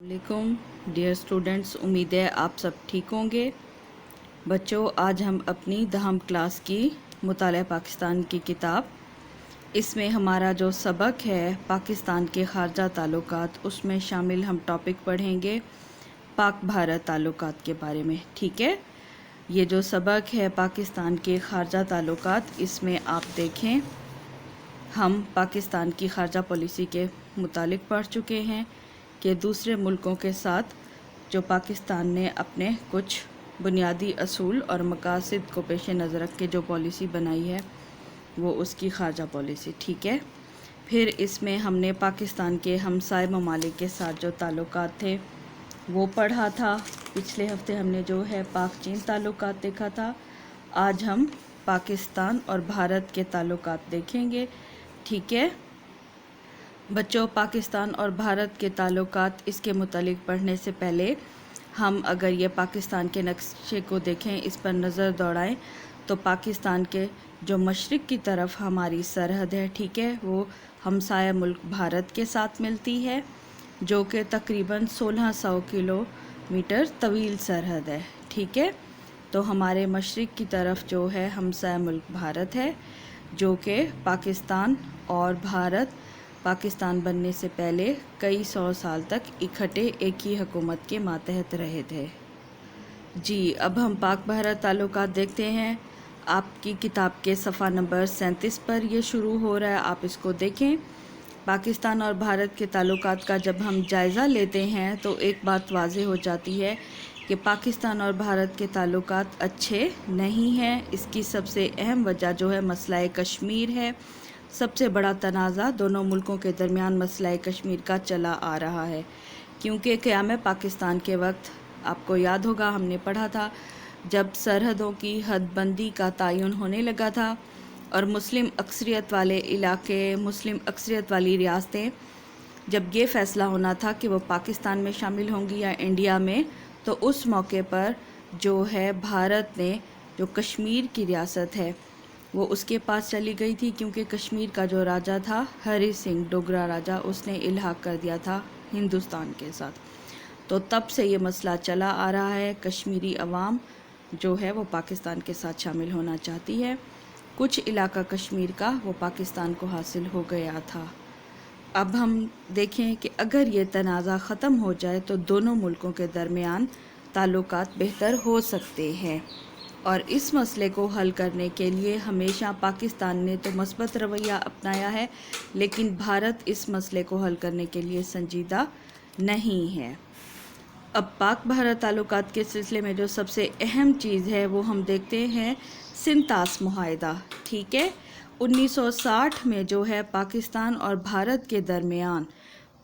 वालेकुम dear students, उम्मीद है आप सब ठीक होंगे। बच्चों, आज हम अपनी दहम क्लास की मुताला पाकिस्तान की किताब, इसमें हमारा जो सबक है पाकिस्तान के खारजा ताल्लुकात, उसमें शामिल हम टॉपिक पढ़ेंगे पाक भारत ताल्लुकात के बारे में। ठीक है, ये जो सबक है पाकिस्तान के खारजा ताल्लुकात, इसमें आप देखें हम पाकिस्तान की खारजा पॉलिसी के मुतालिक पढ़ चुके हैं कि दूसरे मुल्कों के साथ जो पाकिस्तान ने अपने कुछ बुनियादी असूल और मकासद को पेश नज़र रख के जो पॉलिसी बनाई है वो उसकी खारजा पॉलिसी। ठीक है, फिर इसमें हमने पाकिस्तान के हमसाय ममालिक के साथ जो ताल्लुकात थे वो पढ़ा था। पिछले हफ्ते हमने जो है पाक चीन ताल्लुकात देखा था। आज हम पाकिस्तान और भारत के ताल्लुकात देखेंगे। ठीक है बच्चों, पाकिस्तान और भारत के ताल्लुकात, इसके मुतालिक पढ़ने से पहले हम अगर ये पाकिस्तान के नक्शे को देखें, इस पर नज़र दौड़ाएं, तो पाकिस्तान के जो मशरिक़ की तरफ हमारी सरहद है, ठीक है, वो हमसाया मुल्क भारत के साथ मिलती है, जो कि तकरीबन 1600 किलोमीटर तवील सरहद है। ठीक है, तो हमारे मशरिक़ की तरफ जो है हमसाया मुल्क भारत है, जो कि पाकिस्तान और भारत पाकिस्तान बनने से पहले कई सौ साल तक इकट्ठे एक ही हुकूमत के मातहत रहे थे। जी, अब हम पाक भारत ताल्लुकात देखते हैं। आपकी किताब के सफ़ा नंबर 37 पर ये शुरू हो रहा है, आप इसको देखें। पाकिस्तान और भारत के ताल्लुकात का जब हम जायज़ा लेते हैं तो एक बात वाज़ेह हो जाती है कि पाकिस्तान और भारत के ताल्लुकात अच्छे नहीं हैं। इसकी सबसे अहम वजह जो है मसला कश्मीर है। सबसे बड़ा तनाज़ा दोनों मुल्कों के दरमियान मसला कश्मीर का चला आ रहा है, क्योंकि क़याम पाकिस्तान के वक्त आपको याद होगा हमने पढ़ा था, जब सरहदों की हदबंदी का तयन होने लगा था और मुस्लिम अक्सरियत वाले इलाके, मुस्लिम अक्सरियत वाली रियासतें, जब ये फ़ैसला होना था कि वो पाकिस्तान में शामिल होंगी या इंडिया में, तो उस मौके पर जो है भारत ने जो कश्मीर की रियासत है वो उसके पास चली गई थी, क्योंकि कश्मीर का जो राजा था हरी सिंह डोगरा राजा, उसने इल्हाक कर दिया था हिंदुस्तान के साथ। तो तब से ये मसला चला आ रहा है, कश्मीरी अवाम जो है वो पाकिस्तान के साथ शामिल होना चाहती है। कुछ इलाका कश्मीर का वो पाकिस्तान को हासिल हो गया था। अब हम देखें कि अगर ये तनाज़ा ख़त्म हो जाए तो दोनों मुल्कों के दरमियान ताल्लुकात बेहतर हो सकते हैं, और इस मसले को हल करने के लिए हमेशा पाकिस्तान ने तो मस्बत रवैया अपनाया है, लेकिन भारत इस मसले को हल करने के लिए संजीदा नहीं है। अब पाक भारत ताल्लुकात के सिलसिले में जो सबसे अहम चीज़ है वो हम देखते हैं सिंतास मुआहदा। ठीक है, 1960 में जो है पाकिस्तान और भारत के दरमियान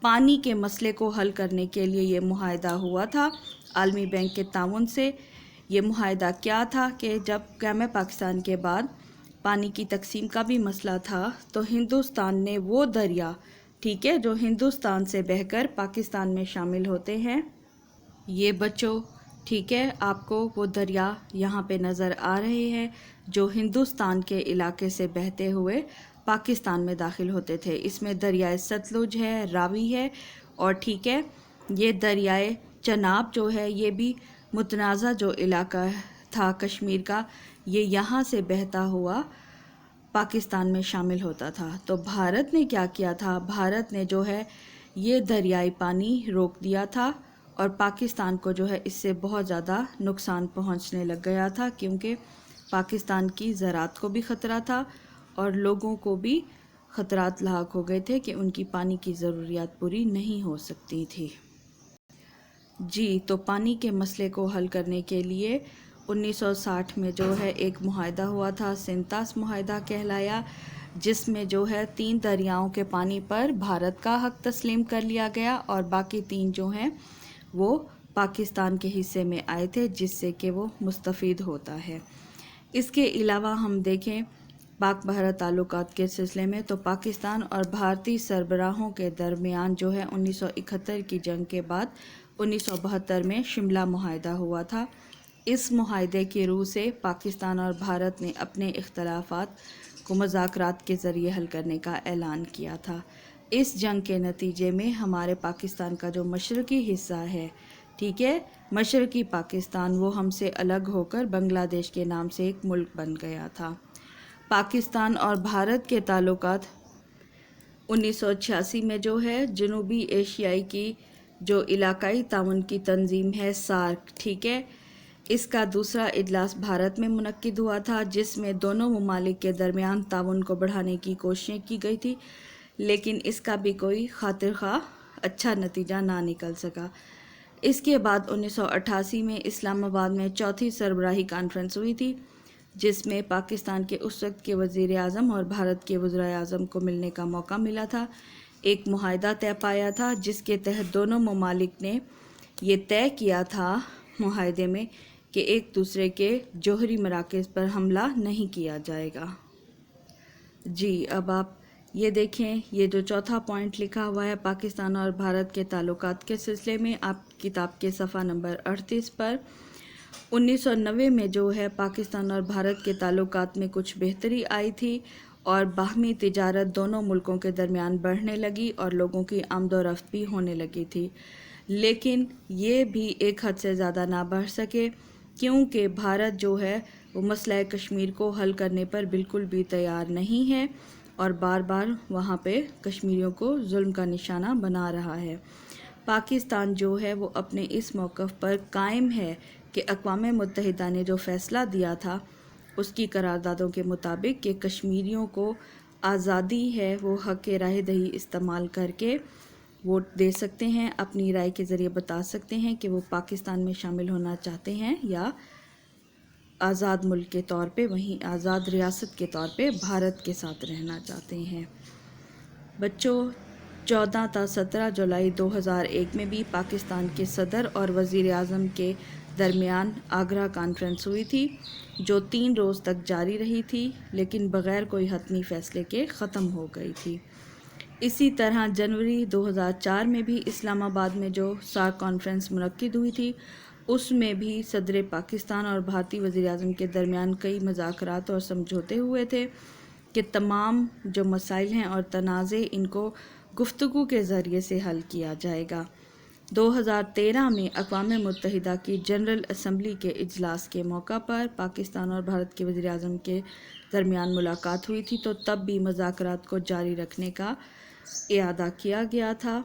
पानी के मसले को हल करने के लिए ये मुआहदा हुआ था आलमी बैंक के ताउन से। ये मुआहदा क्या था कि जब क़याम पाकिस्तान के बाद पानी की तकसीम का भी मसला था, तो हिंदुस्तान ने वो दरिया, ठीक है, जो हिंदुस्तान से बहकर पाकिस्तान में शामिल होते हैं, ये बच्चों, ठीक है, आपको वो दरिया यहाँ पे नज़र आ रहे हैं जो हिंदुस्तान के इलाके से बहते हुए पाकिस्तान में दाखिल होते थे। इसमें दरियाए सतलुज है, रावी है, और ठीक है, ये दरियाए चनाब जो है ये भी मुतनाज़ा जो इलाका था कश्मीर का, ये यहाँ से बहता हुआ पाकिस्तान में शामिल होता था। तो भारत ने क्या किया था, भारत ने जो है ये दरियाई पानी रोक दिया था, और पाकिस्तान को जो है इससे बहुत ज़्यादा नुकसान पहुँचने लग गया था, क्योंकि पाकिस्तान की ज़राअत को भी ख़तरा था और लोगों को भी ख़तरात लाहक हो गए थे कि उनकी पानी की ज़रूरियात पूरी नहीं हो सकती थी। जी, तो पानी के मसले को हल करने के लिए 1960 में जो है एक मुआहदा हुआ था, सिंतास मुआहदा कहलाया, जिसमें जो है 3 दरियाओं के पानी पर भारत का हक़ तस्लीम कर लिया गया और बाकी 3 जो हैं वो पाकिस्तान के हिस्से में आए थे, जिससे कि वो मुस्तफ़ीद होता है। इसके अलावा हम देखें पाक भारत ताल्लुकात के सिलसिले में, तो पाकिस्तान और भारतीय सरबराहों के दरमियान जो है 1971 की जंग के बाद 1972 में शिमला मुआहदा हुआ था। इस मुआहदे की रूह से पाकिस्तान और भारत ने अपने इख्तलाफात को मुज़ाकरात के ज़रिए हल करने का ऐलान किया था। اس جنگ کے نتیجے میں ہمارے پاکستان کا جو مشرقی حصہ ہے، ٹھیک ہے، مشرقی پاکستان، وہ ہم سے الگ ہو کر بنگلہ دیش کے نام سے ایک ملک بن گیا تھا۔ پاکستان اور بھارت کے تعلقات 1986 میں جو ہے جنوبی ایشیائی کی جو علاقائی تعاون کی تنظیم ہے سارک، ٹھیک ہے، اس کا دوسرا اجلاس بھارت میں منعقد ہوا تھا، جس میں دونوں ممالک کے درمیان تعاون کو بڑھانے کی کوششیں کی گئی تھی، لیکن اس کا بھی کوئی خاطر خواہ اچھا نتیجہ نہ نکل سکا۔ اس کے بعد 1988 میں اسلام آباد میں چوتھی سربراہی کانفرنس ہوئی تھی، جس میں پاکستان کے اس وقت کے وزیر اعظم اور بھارت کے وزرائے اعظم کو ملنے کا موقع ملا تھا۔ ایک معاہدہ طے پایا تھا جس کے تحت دونوں ممالک نے یہ طے کیا تھا معاہدے میں کہ ایک دوسرے کے جوہری مراکز پر حملہ نہیں کیا جائے گا۔ جی اب آپ یہ دیکھیں، یہ جو چوتھا پوائنٹ لکھا ہوا ہے پاکستان اور بھارت کے تعلقات کے سلسلے میں، آپ کتاب کے صفحہ نمبر 38 پر 1990 میں جو ہے پاکستان اور بھارت کے تعلقات میں کچھ بہتری آئی تھی اور باہمی تجارت دونوں ملکوں کے درمیان بڑھنے لگی اور لوگوں کی آمد و رفت بھی ہونے لگی تھی، لیکن یہ بھی ایک حد سے زیادہ نہ بڑھ سکے کیونکہ بھارت جو ہے وہ مسئلہ کشمیر کو حل کرنے پر بالکل بھی تیار نہیں ہے اور بار بار وہاں پہ کشمیریوں کو ظلم کا نشانہ بنا رہا ہے۔ پاکستان جو ہے وہ اپنے اس موقف پر قائم ہے کہ اقوام متحدہ نے جو فیصلہ دیا تھا اس کی قراردادوں کے مطابق کہ کشمیریوں کو آزادی ہے، وہ حق رائے دہی استعمال کر کے ووٹ دے سکتے ہیں، اپنی رائے کے ذریعے بتا سکتے ہیں کہ وہ پاکستان میں شامل ہونا چاہتے ہیں یا آزاد ملک کے طور پہ، وہیں آزاد ریاست کے طور پہ بھارت کے ساتھ رہنا چاہتے ہیں۔ بچوں، 14 تا 17 جولائی 2001 میں بھی پاکستان کے صدر اور وزیر اعظم کے درمیان آگرہ کانفرنس ہوئی تھی، جو 3 روز تک جاری رہی تھی لیکن بغیر کوئی حتمی فیصلے کے ختم ہو گئی تھی۔ اسی طرح جنوری 2004 میں بھی اسلام آباد میں جو سارک کانفرنس منعقد ہوئی تھی، اس میں بھی صدر پاکستان اور بھارتی وزیر اعظم کے درمیان کئی مذاکرات اور سمجھوتے ہوئے تھے کہ تمام جو مسائل ہیں اور تنازع ان کو گفتگو کے ذریعے سے حل کیا جائے گا۔ 2013 میں اقوام متحدہ کی جنرل اسمبلی کے اجلاس کے موقع پر پاکستان اور بھارت کے وزیر اعظم کے درمیان ملاقات ہوئی تھی، تو تب بھی مذاکرات کو جاری رکھنے کا اعادہ کیا گیا تھا،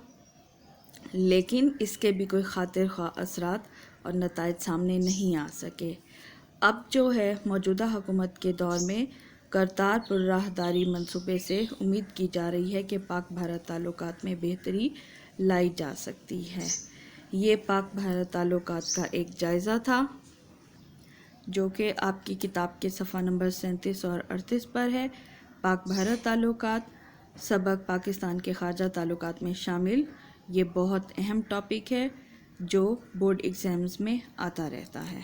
لیکن اس کے بھی کوئی خاطر خواہ اثرات اور نتائج سامنے نہیں آ سکے۔ اب جو ہے موجودہ حکومت کے دور میں کرتارپور راہداری منصوبے سے امید کی جا رہی ہے کہ پاک بھارت تعلقات میں بہتری لائی جا سکتی ہے۔ یہ پاک بھارت تعلقات کا ایک جائزہ تھا جو کہ آپ کی کتاب کے صفحہ نمبر 37 اور 38 پر ہے۔ پاک بھارت تعلقات سبق پاکستان کے خارجہ تعلقات میں شامل، یہ بہت اہم ٹاپک ہے جو بورڈ ایگزامز میں آتا رہتا ہے۔